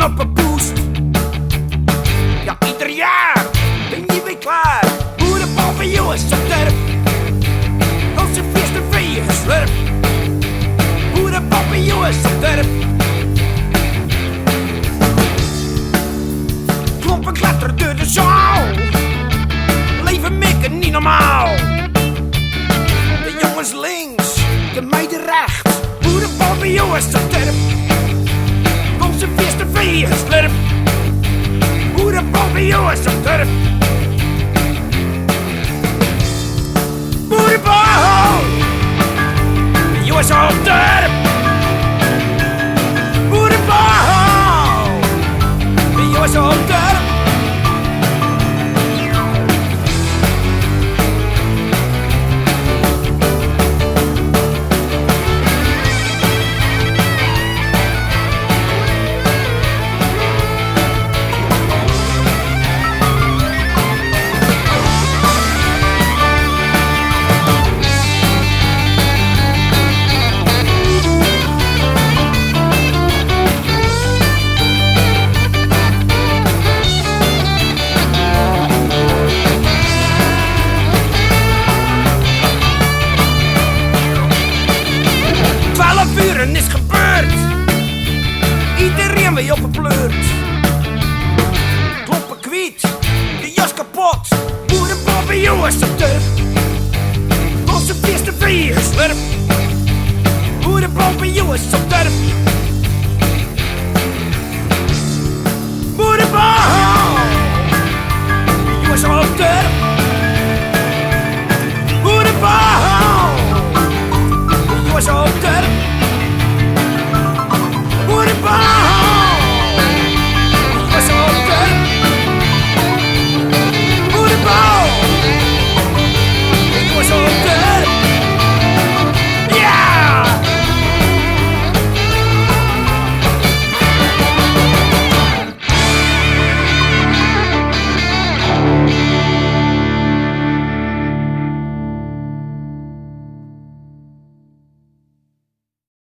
op een boost. Ja, ieder jaar ben je weer klaar. Boerebal bij jou is op derp. Onze feesten vee geslurp. Boerebal bij jou is op derp. Klompen klatter door de zaal. Leven mikken niet normaal. De jongens links, de meiden rechts. Boerebal bij jou is op derp. Onze feesten vee geslurp. Boerebal bij jou is op derp. Boerebal bij jou is op derp. Boerebal bij jou is op derp. Uren is gebeurd. Iedereen weer op een pleurt. Kloppen kwiet, de jas kapot. Boerebal bij jou is op turf. Onze feesten vee geslurp. Boerebal bij jou is op turf.